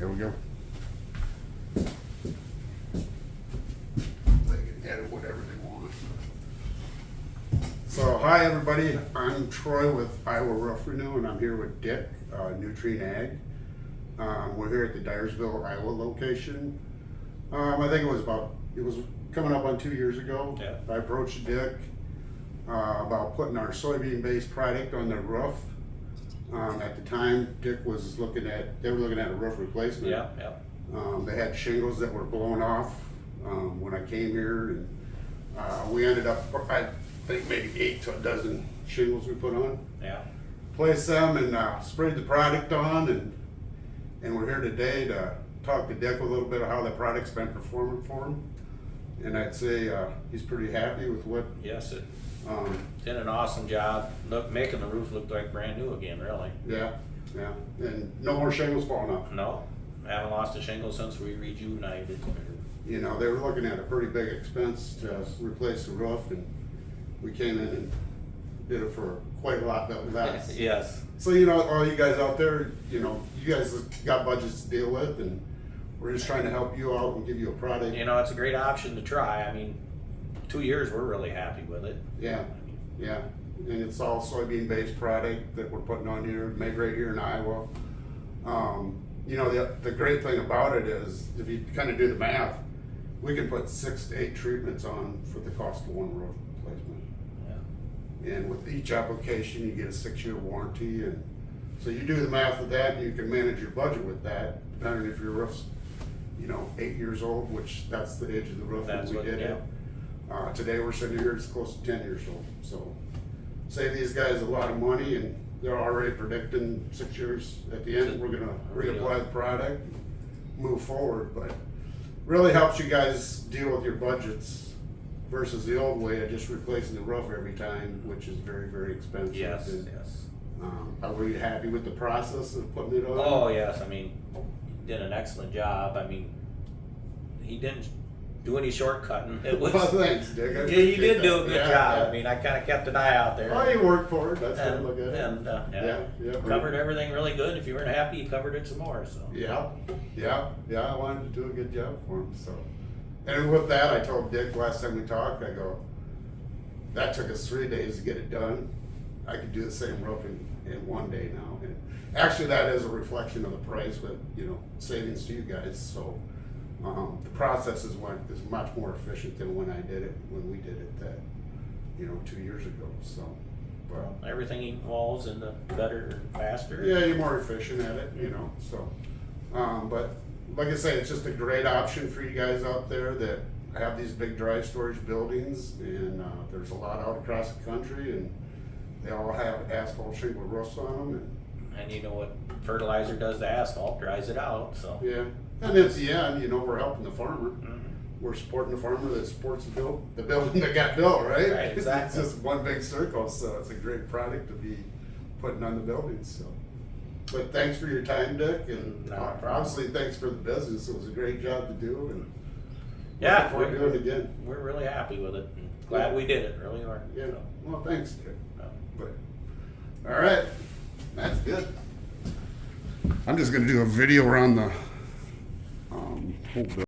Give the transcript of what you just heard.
There we go. They can edit whatever they want. So, hi everybody, I'm Troy with Iowa Roof Renew, and I'm here with Dick, Nutrien Ag. We're here at the Dyersville, Iowa location. I think it was coming up on 2 years ago. Yeah. I approached Dick about putting our soybean-based product on their roof. At the time, Dick was they were looking at a roof replacement. Yeah, yeah. They had shingles that were blown off when I came here, and we ended up, I think maybe 8 to a dozen shingles we put on. Yeah. Placed them and sprayed the product on, and we're here today to talk to Dick a little bit of how the product's been performing for him. And I'd say he's pretty happy with what. Yes, it did an awesome job. Making the roof look like brand new again, really. Yeah, yeah, and no more shingles falling off. No, haven't lost a shingle since we rejuvenated. You know, they were looking at a pretty big expense to replace the roof, and we came in and did it for quite a lot less. Yes. So, you know, all you guys out there, you know, you guys got budgets to deal with, and we're just trying to help you out and give you a product. You know, it's a great option to try. I mean, 2 years, we're really happy with it. Yeah, yeah, and it's all soybean-based product that we're putting on here, made right here in Iowa. You know, the great thing about it is, if you kind of do the math, we can put 6 to 8 treatments on for the cost of one roof replacement. Yeah. And with each application, you get a 6-year warranty, and so you do the math with that, and you can manage your budget with that, depending if your roof's, you know, 8 years old, which that's the age of the roof when we did it. Today we're sitting here, it's close to 10 years old, so save these guys a lot of money, and they're already predicting 6 years at the end, we're gonna reapply the product, move forward, but really helps you guys deal with your budgets versus the old way of just replacing the roof every time, which is very, very expensive. Yes, And, yes. were you happy with the process of putting it on? Oh, yes. I mean, he did an excellent job. I mean, he didn't do any shortcutting. It was. Well, thanks, Dick. I Yeah, you appreciate did do a that. good Yeah, job. yeah. I mean, I kind of kept an eye out there. Oh, you worked for it. That's good. and, Look at it. and Yeah. covered everything really good. If you weren't happy, you covered it some more. So Yeah. I wanted to do a good job for him. So, and with that, I told Dick last time we talked, I go, that took us 3 days to get it done. I could do the same roof in 1 day now. And actually, that is a reflection of the price, but you know, savings to you guys. So, the process is much more efficient than when we did it that, you know, 2 years ago. So, well, everything evolves into better and faster. yeah, you're more efficient at it, you know, so, but like I say, it's just a great option for you guys out there that have these big dry storage buildings, and there's a lot out across the country, and they all have asphalt shingle roofs on them, And you know what fertilizer does to asphalt, dries it out. So and yeah, and at the end, you know, we're helping the farmer. Mhm. We're supporting the farmer that supports the building that got built, right? Right, exactly. It's just one big circle, so it's a great product to be putting on the buildings, so. But thanks for your time, Dick, and No problem. obviously thanks for the business. It was a great job to do, and yeah, looking forward to doing it again. We're really happy with it. And glad we did it. Really are. Yeah, So, well, thanks, Dick. no. But, all right, that's good. I'm just gonna do a video around the whole building.